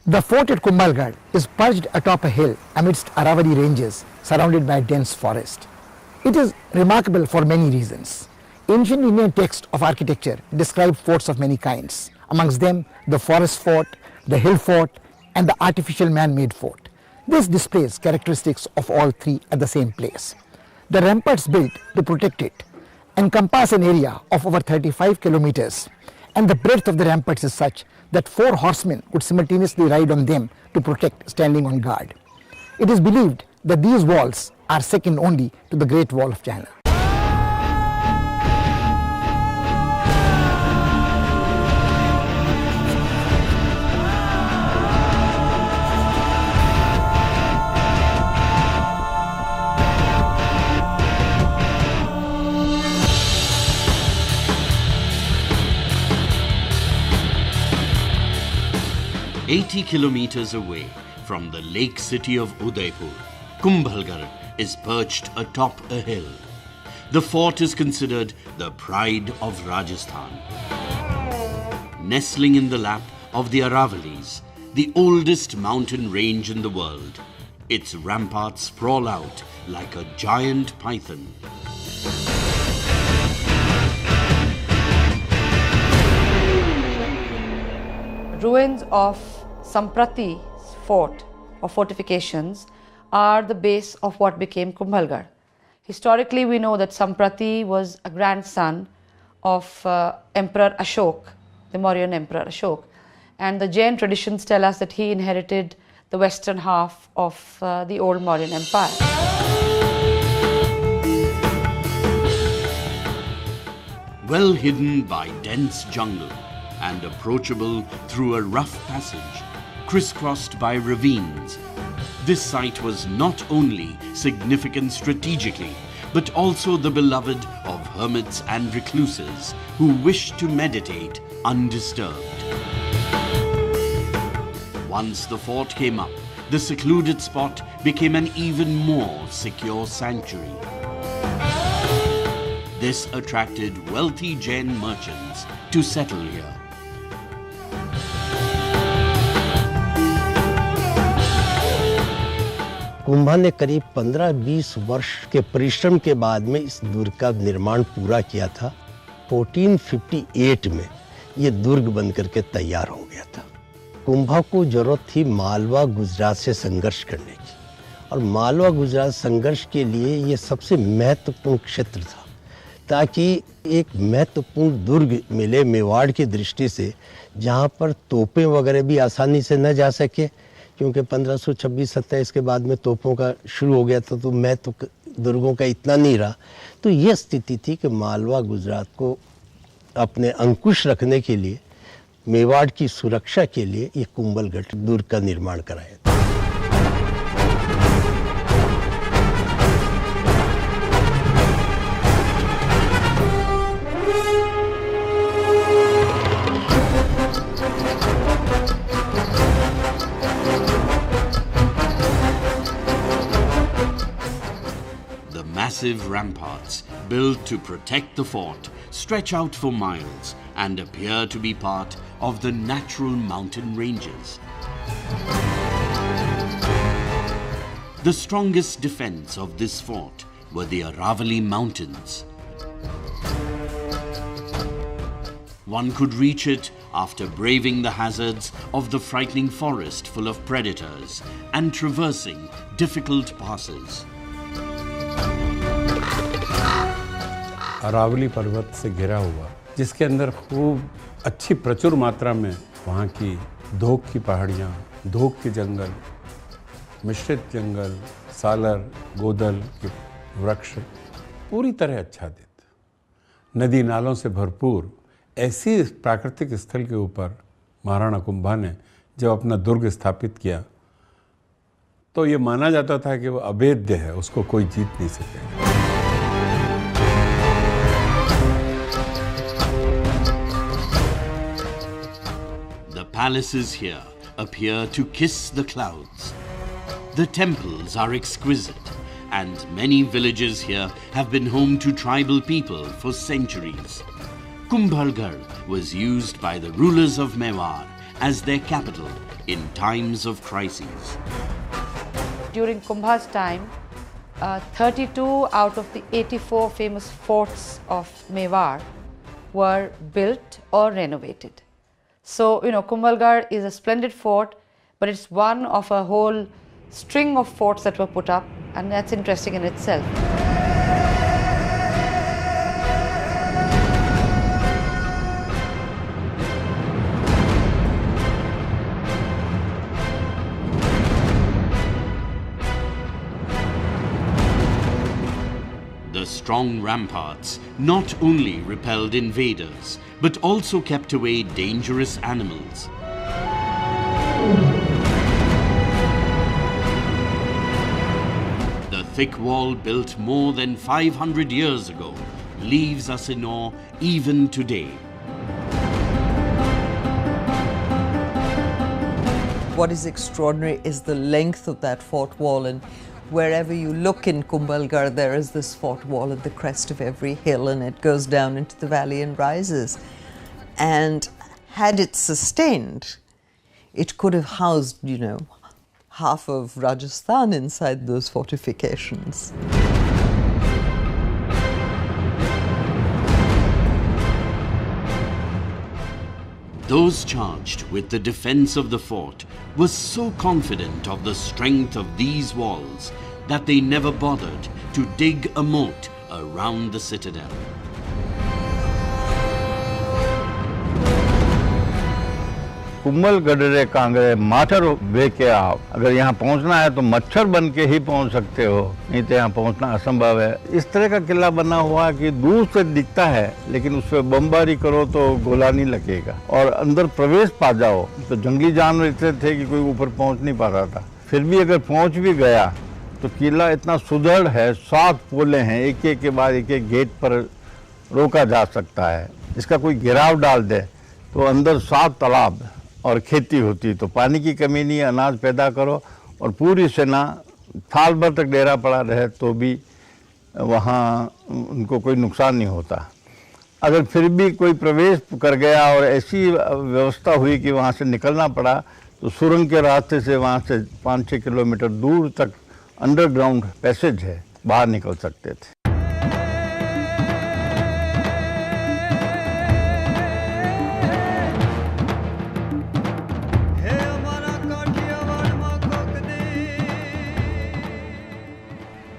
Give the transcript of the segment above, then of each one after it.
The fort at Kumbhalgarh is perched atop a hill amidst Aravalli ranges surrounded by dense forest. It is remarkable for many reasons. Ancient Indian texts of architecture describe forts of many kinds, amongst them the forest fort, the hill fort, and the artificial man-made fort. This displays characteristics of all three at the same place. The ramparts built to protect it encompass an area of over 35 kilometers, and the breadth of the ramparts is such that 4 horsemen could simultaneously ride on them to protect standing on guard. It is believed that these walls are second only to the Great Wall of China. "80 kilometers away from the lake city of Udaipur, Kumbhalgarh is perched atop a hill. The fort is considered the pride of Rajasthan. Nestling in the lap of the Aravallis, the oldest mountain range in the world, its ramparts sprawl out like a giant python. Ruins of Samprati fort or fortifications are the base of what became Kumbhalgarh. Historically, we know that Samprati was a grandson of Emperor Ashok, the Mauryan Emperor Ashok, and the Jain traditions tell us that he inherited the western half of the old Mauryan Empire. Well hidden by dense jungle and approachable through a rough passage, crisscrossed by ravines, this site was not only significant strategically, but also the beloved of hermits and recluses who wished to meditate undisturbed. Once the fort came up, the secluded spot became an even more secure sanctuary. This attracted wealthy Jain merchants to settle here. Kumbha ने करीब 15-20 वर्ष के परिश्रम के बाद में इस दुर्ग का निर्माण पूरा किया था। 1458 में ये दुर्ग बन करके तैयार हो गया था। कुंभा को जरूरत थी मालवा गुजरात से संघर्ष करने की, और मालवा गुजरात संघर्ष के लिए ये सबसे महत्वपूर्ण क्षेत्र था, ताकि एक महत्वपूर्ण दुर्ग मिले मेवाड़ की दृष्टि से, जहाँ पर तोपें वगैरह भी आसानी से न जा सके, क्योंकि 1526-27 के बाद में तोपों का शुरू हो गया था, तो महत्व दुर्गों का इतना नहीं रहा। तो ये स्थिति थी कि मालवा गुजरात को अपने अंकुश रखने के लिए, मेवाड़ की सुरक्षा के लिए ये कुंभलगढ़ दुर्ग का निर्माण कराया था। Massive ramparts built to protect the fort stretch out for miles and appear to be part of the natural mountain ranges. The strongest defense of this fort were the Aravalli Mountains. One could reach it after braving the hazards of the frightening forest full of predators and traversing difficult passes. Aravalli पर्वत से घिरा हुआ, जिसके अंदर खूब अच्छी प्रचुर मात्रा में वहाँ की धोक की पहाड़ियाँ, धोक के जंगल, मिश्रित जंगल, सालर, गोदल के वृक्ष पूरी तरह आच्छादित, नदी नालों से भरपूर ऐसी प्राकृतिक स्थल के ऊपर महाराणा कुंभा ने जब अपना दुर्ग स्थापित किया, तो ये माना जाता था कि वो अभेद्य है, उसको कोई जीत नहीं सकेगा। Palaces here appear to kiss the clouds. The temples are exquisite, and many villages here have been home to tribal people for centuries. Kumbhalgarh was used by the rulers of Mewar as their capital in times of crises. During Kumbha's time, 32 out of the 84 famous forts of Mewar were built or renovated. So, Kumbhalgarh is a splendid fort, but it's one of a whole string of forts that were put up, and that's interesting in itself. The strong ramparts not only repelled invaders, but also kept away dangerous animals. The thick wall built more than 500 years ago leaves us in awe even today. What is extraordinary is the length of that fort wall, and wherever you look in Kumbhalgarh, there is this fort wall at the crest of every hill, and it goes down into the valley and rises. And had it sustained, it could have housed, half of Rajasthan inside those fortifications. Those charged with the defense of the fort were so confident of the strength of these walls that they never bothered to dig a moat around the citadel. Kumbhalgarh कांगड़े माटर बेके आओ। अगर यहाँ पहुँचना है तो मच्छर बन के ही पहुँच सकते हो, नहीं तो यहाँ पहुँचना असंभव है। इस तरह का किला बना हुआ कि दूर से दिखता है, लेकिन उस पर बमबारी करो तो गोला नहीं लगेगा, और अंदर प्रवेश पा जाओ तो जंगली जानवर इतने थे कि कोई ऊपर पहुँच नहीं पा रहा था। फिर भी अगर पहुँच भी गया तो किला इतना सुदृढ़ है, 7 पोले हैं, एक एक के बाद एक एक गेट पर रोका जा सकता है। इसका कोई घेराव डाल दे तो अंदर 7 तालाब और खेती होती, तो पानी की कमी नहीं, अनाज पैदा करो, और पूरी सेना साल भर तक डेरा पड़ा रहे तो भी वहाँ उनको कोई नुकसान नहीं होता। अगर फिर भी कोई प्रवेश कर गया और ऐसी व्यवस्था हुई कि वहाँ से निकलना पड़ा, तो सुरंग के रास्ते से वहाँ से 5-6 किलोमीटर दूर तक अंडरग्राउंड पैसेज है, बाहर निकल सकते थे।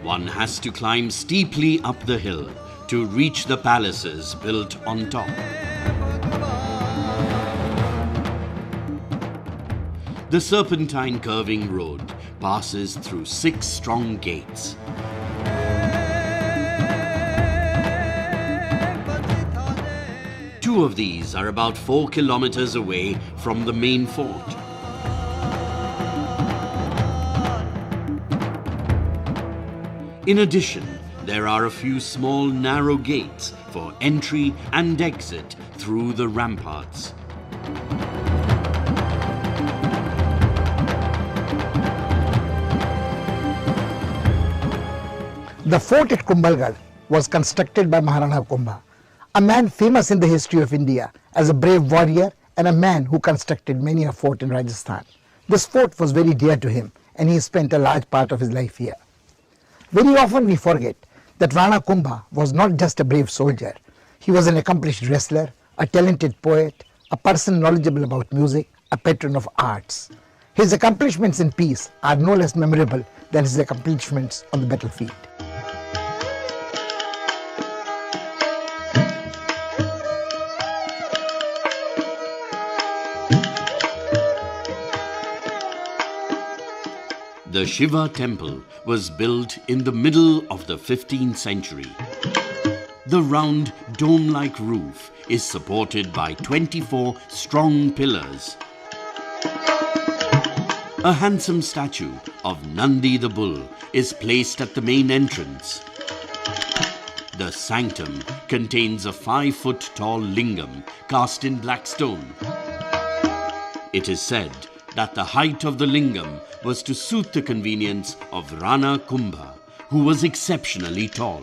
One has to climb steeply up the hill to reach the palaces built on top. The serpentine curving road passes through 6 strong gates. Two of these are about 4 kilometers away from the main fort. In addition, there are a few small narrow gates for entry and exit through the ramparts. The fort at Kumbhalgarh was constructed by Rana Kumbha, a man famous in the history of India as a brave warrior and a man who constructed many a fort in Rajasthan. This fort was very dear to him, and he spent a large part of his life here. Very often we forget that Rana Kumbha was not just a brave soldier. He was an accomplished wrestler, a talented poet, a person knowledgeable about music, a patron of arts. His accomplishments in peace are no less memorable than his accomplishments on the battlefield. The Shiva temple was built in the middle of the 15th century. The round dome-like roof is supported by 24 strong pillars. A handsome statue of Nandi the bull is placed at the main entrance. The sanctum contains a 5-foot-tall lingam cast in black stone. It is said that the height of the lingam was to suit the convenience of Rana Kumbha, who was exceptionally tall.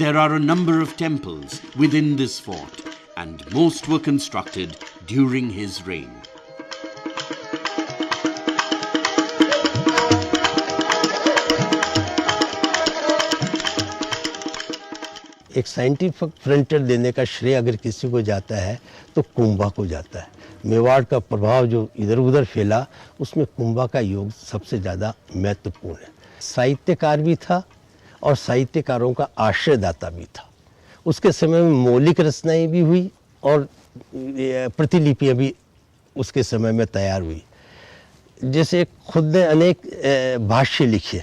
There are a number of temples within this fort, and most were constructed during his reign. एक scientific frontier देने का श्रेय अगर किसी को जाता है तो कुंभा को जाता है। मेवाड़ का प्रभाव जो इधर उधर फैला, उसमें कुंभा का योग सबसे ज़्यादा महत्वपूर्ण है। साहित्यकार भी था और साहित्यकारों का आश्रयदाता भी था। उसके समय में मौलिक रचनाएं भी हुई और प्रतिलिपियाँ भी उसके समय में तैयार हुई। जैसे खुद ने अनेक भाष्य लिखे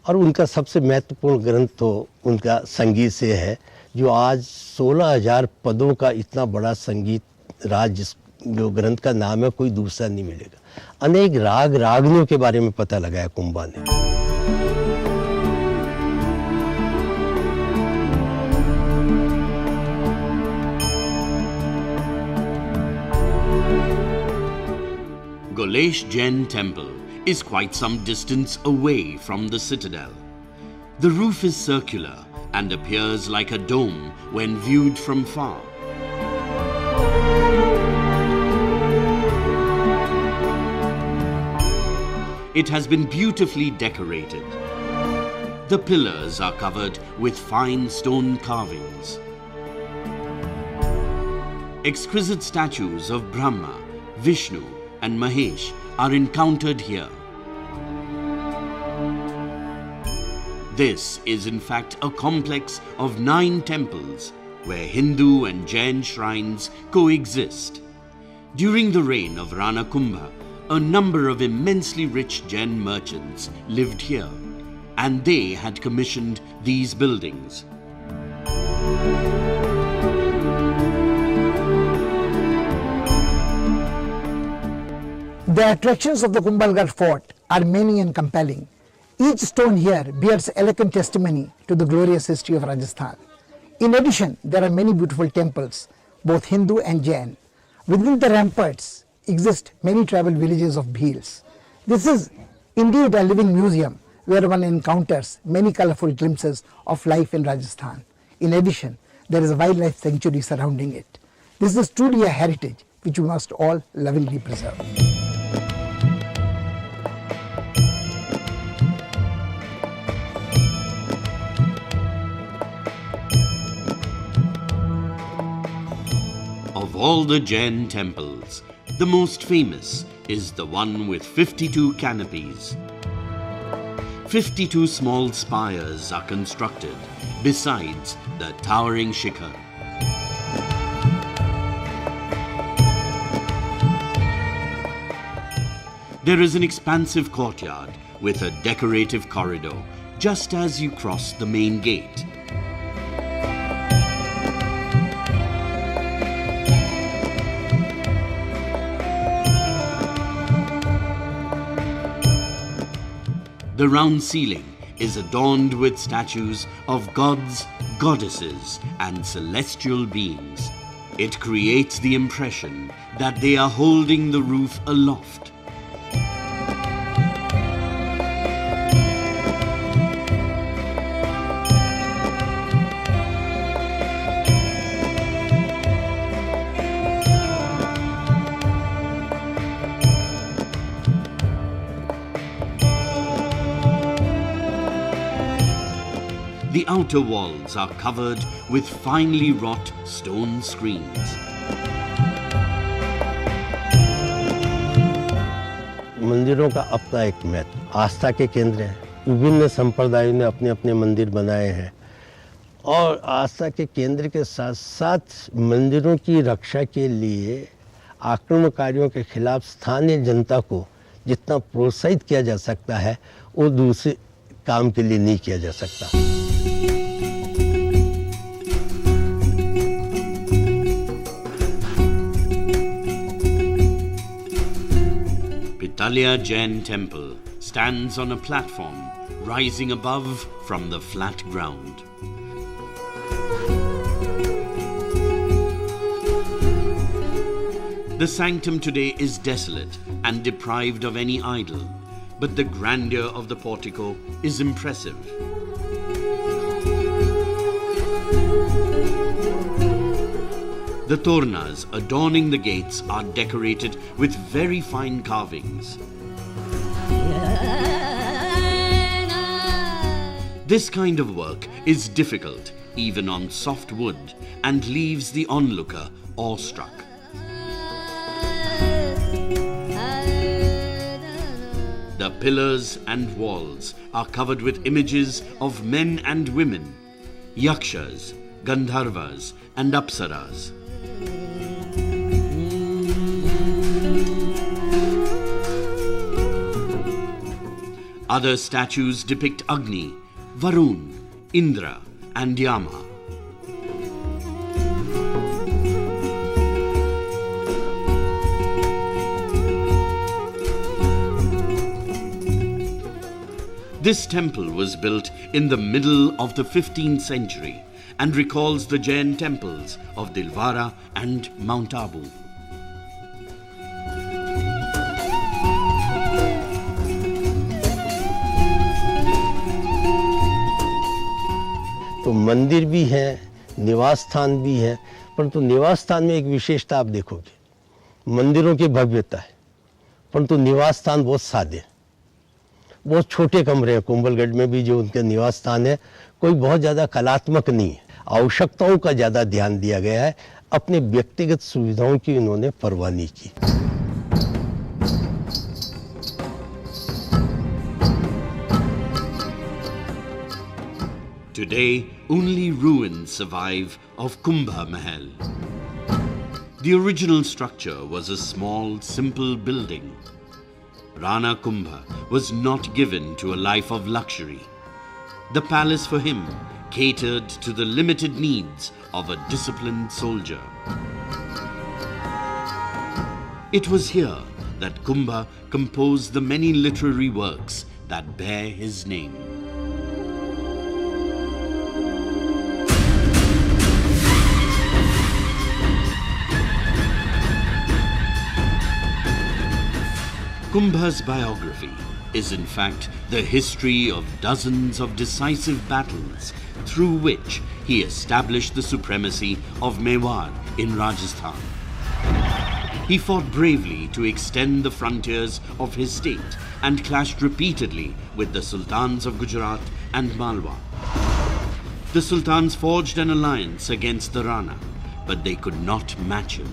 और उनका सबसे महत्वपूर्ण ग्रंथ तो उनका संगीत से है, जो आज 16,000 पदों का इतना बड़ा संगीत राज जो ग्रंथ का नाम है, कोई दूसरा नहीं मिलेगा। अनेक राग रागनियों के बारे में पता लगाया कुंभा ने। Golesh Jain Temple is quite some distance away from the citadel. The roof is circular and appears like a dome when viewed from far. It has been beautifully decorated. The pillars are covered with fine stone carvings. Exquisite statues of Brahma, Vishnu and Mahesh are encountered here. This is in fact a complex of 9 temples where Hindu and Jain shrines coexist. During the reign of Rana Kumbha, a number of immensely rich Jain merchants lived here, and they had commissioned these buildings. The attractions of the Kumbhalgarh Fort are many and compelling. Each stone here bears eloquent testimony to the glorious history of Rajasthan. In addition, there are many beautiful temples, both Hindu and Jain. Within the ramparts exist many tribal villages of Bhils. This is indeed a living museum where one encounters many colorful glimpses of life in Rajasthan. In addition, there is a wildlife sanctuary surrounding it. This is truly a heritage which we must all lovingly preserve. Of all the Jain temples, the most famous is the one with 52 canopies. 52 small spires are constructed, besides the towering shikhar. There is an expansive courtyard with a decorative corridor just as you cross the main gate. The round ceiling is adorned with statues of gods, goddesses, and celestial beings. It creates the impression that they are holding the roof aloft. The outer walls are covered with finely wrought stone screens. मंदिरों का अपना एक महत्व, आस्था के केंद्र है। विभिन्न संप्रदायों ने अपने अपने मंदिर बनाए हैं और आस्था के केंद्र के साथ साथ मंदिरों की रक्षा के लिए आक्रमणकारियों के खिलाफ स्थानीय जनता को जितना प्रोत्साहित किया जा सकता है, वो दूसरे काम के लिए नहीं किया जा सकता। Talia Jain Temple stands on a platform rising above from the flat ground. The sanctum today is desolate and deprived of any idol, but the grandeur of the portico is impressive. The tornas adorning the gates are decorated with very fine carvings. This kind of work is difficult even on soft wood and leaves the onlooker awestruck. The pillars and walls are covered with images of men and women, yakshas, gandharvas and apsaras. Other statues depict Agni, Varun, Indra and Yama. This temple was built in the middle of the 15th century and recalls the Jain temples of Dilwara and Mount Abu. तो मंदिर भी है, निवास स्थान भी है, परंतु निवास स्थान में एक विशेषता आप देखोगे, मंदिरों की भव्यता है, परंतु निवास स्थान बहुत सादे हैं, बहुत छोटे कमरे हैं। कुंभलगढ़ में भी जो उनके निवास स्थान है, कोई बहुत ज़्यादा कलात्मक नहीं है, आवश्यकताओं का ज़्यादा ध्यान दिया गया है, अपने व्यक्तिगत सुविधाओं की उन्होंने परवाह नहीं की। Today, only ruins survive of Kumbha Mahal. The original structure was a small, simple building. Rana Kumbha was not given to a life of luxury. The palace for him catered to the limited needs of a disciplined soldier. It was here that Kumbha composed the many literary works that bear his name. Kumbha's biography is in fact the history of dozens of decisive battles through which he established the supremacy of Mewar in Rajasthan. He fought bravely to extend the frontiers of his state and clashed repeatedly with the sultans of Gujarat and Malwa. The sultans forged an alliance against the Rana, but they could not match him.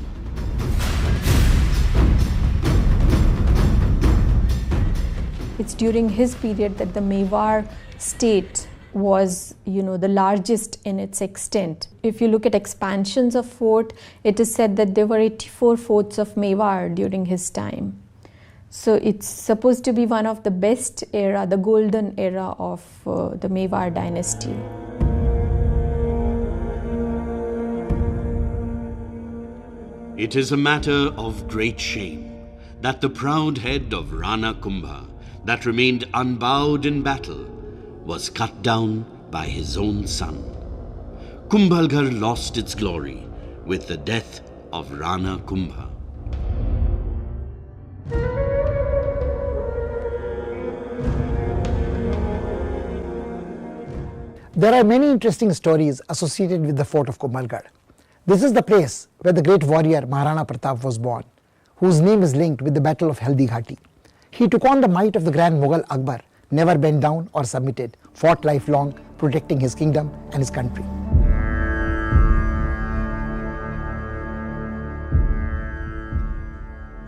It's during his period that the Mewar state was, the largest in its extent. If you look at expansions of fort, it is said that there were 84 forts of Mewar during his time. So it's supposed to be one of the best era, the golden era of the Mewar dynasty. It is a matter of great shame that the proud head of Rana Kumbha that remained unbowed in battle was cut down by his own son. Kumbhalgarh lost its glory with the death of Rana Kumbha. There are many interesting stories associated with the fort of Kumbhalgarh. This is the place where the great warrior Maharana Pratap was born, whose name is linked with the Battle of Haldi Ghati. He took on the might of the grand Mughal Akbar, never bent down or submitted, fought lifelong, protecting his kingdom and his country.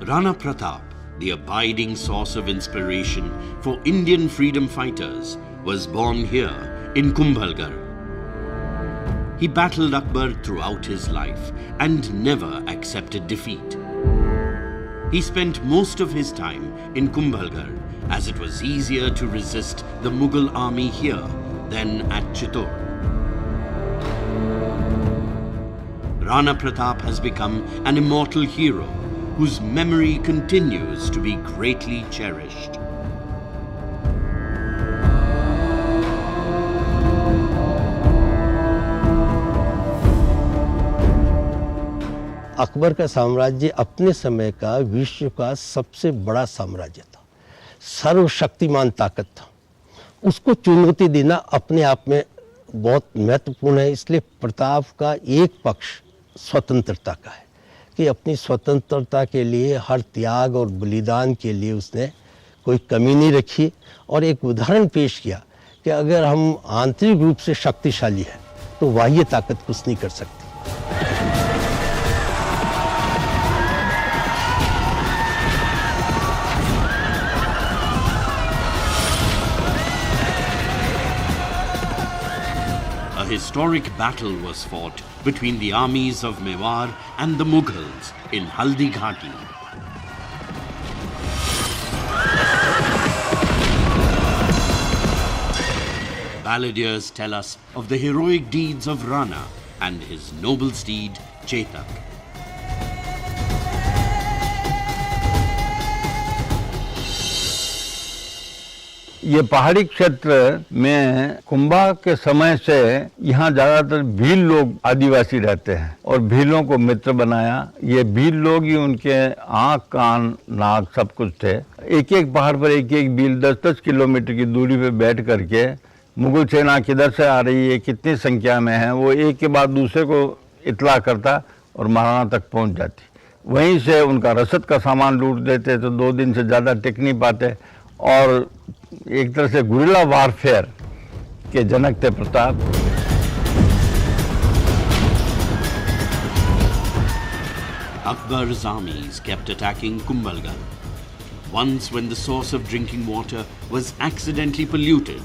Rana Pratap, the abiding source of inspiration for Indian freedom fighters, was born here in Kumbhalgarh. He battled Akbar throughout his life and never accepted defeat. He spent most of his time in Kumbhalgarh as it was easier to resist the Mughal army here than at Chittor. Rana Pratap has become an immortal hero whose memory continues to be greatly cherished. Akbar का साम्राज्य अपने समय का विश्व का सबसे बड़ा साम्राज्य था, सर्वशक्तिमान ताकत था। उसको चुनौती देना अपने आप में बहुत महत्वपूर्ण है, इसलिए प्रताप का एक पक्ष स्वतंत्रता का है कि अपनी स्वतंत्रता के लिए हर त्याग और बलिदान के लिए उसने कोई कमी नहीं रखी और एक उदाहरण पेश किया कि अगर हम आंतरिक रूप से शक्तिशाली हैं तो बाह्य ताकत कुछ नहीं कर सकती। A historic battle was fought between the armies of Mewar and the Mughals in Haldi Ghati. Balladeers tell us of the heroic deeds of Rana and his noble steed Chetak. ये पहाड़ी क्षेत्र में कुंभा के समय से यहाँ ज्यादातर भील लोग आदिवासी रहते हैं और भीलों को मित्र बनाया। ये भील लोग ही उनके आँख कान नाक सब कुछ थे। एक एक पहाड़ पर एक एक भील 10-10 किलोमीटर की दूरी पे बैठ करके मुगल सेना किधर से आ रही है, कितनी संख्या में है, वो एक के बाद दूसरे को इतला करता और महाराणा तक पहुँच जाती। वहीं से उनका रसद का सामान लूट देते तो 2 दिन से ज़्यादा टिक नहीं पाते और एक तरह से गुरिल्ला वारफेयर के जनक थे Pratap. Akbar's armies kept attacking Kumbhalgarh. Once when the source of drinking water was accidentally polluted,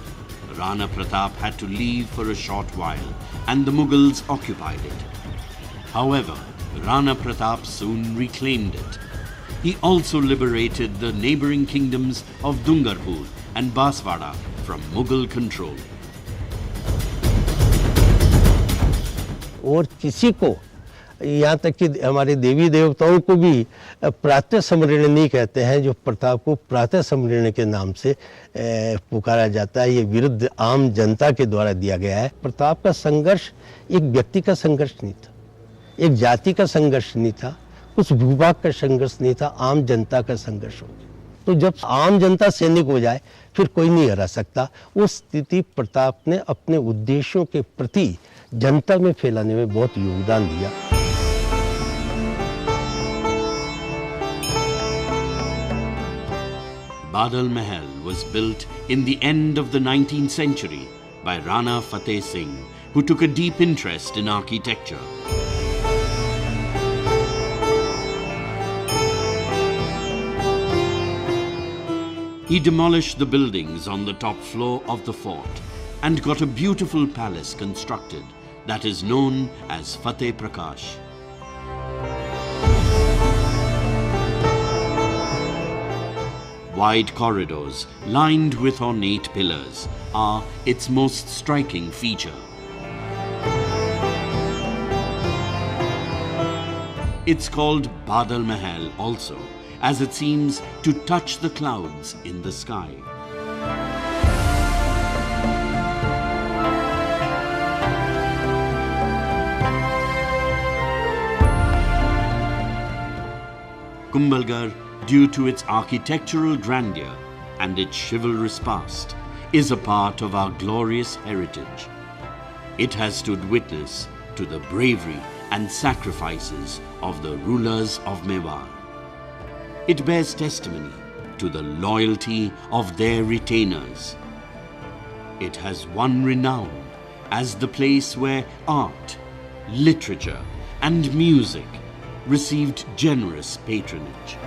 Rana Pratap had to leave for a short while and the Mughals occupied it. However, Rana Pratap soon reclaimed it. He also liberated the neighboring kingdoms of Dungarpur and Baswada from Mughal control. और किसी को यहाँ तक कि हमारे देवी देवताओं को भी प्रातः स्मरण नहीं कहते हैं, जो प्रताप को प्रातः स्मरण के नाम से पुकारा जाता है। ये विरुद्ध आम जनता के द्वारा दिया गया है। प्रताप का संघर्ष एक व्यक्ति का संघर्ष नहीं था, एक जाति का संघर्ष नहीं था, कुछ भूभाग का संघर्ष नहीं था, आम जनता का संघर्ष हो। तो जब आम जनता सैनिक हो जाए फिर कोई नहीं हरा सकता। उस स्थिति प्रताप ने अपने उद्देश्यों के प्रति जनता में फैलाने में बहुत योगदान दिया। Badal Mahal was built in the end of the 19th century by Rana Fateh Singh, who took a deep interest in architecture. He demolished the buildings on the top floor of the fort and got a beautiful palace constructed that is known as Fateh Prakash. Wide corridors lined with ornate pillars are its most striking feature. It's called Badal Mahal also, as it seems to touch the clouds in the sky. Kumbhalgarh, due to its architectural grandeur and its chivalrous past, is a part of our glorious heritage. It has stood witness to the bravery and sacrifices of the rulers of Mewar. It bears testimony to the loyalty of their retainers. It has won renown as the place where art, literature, and music received generous patronage.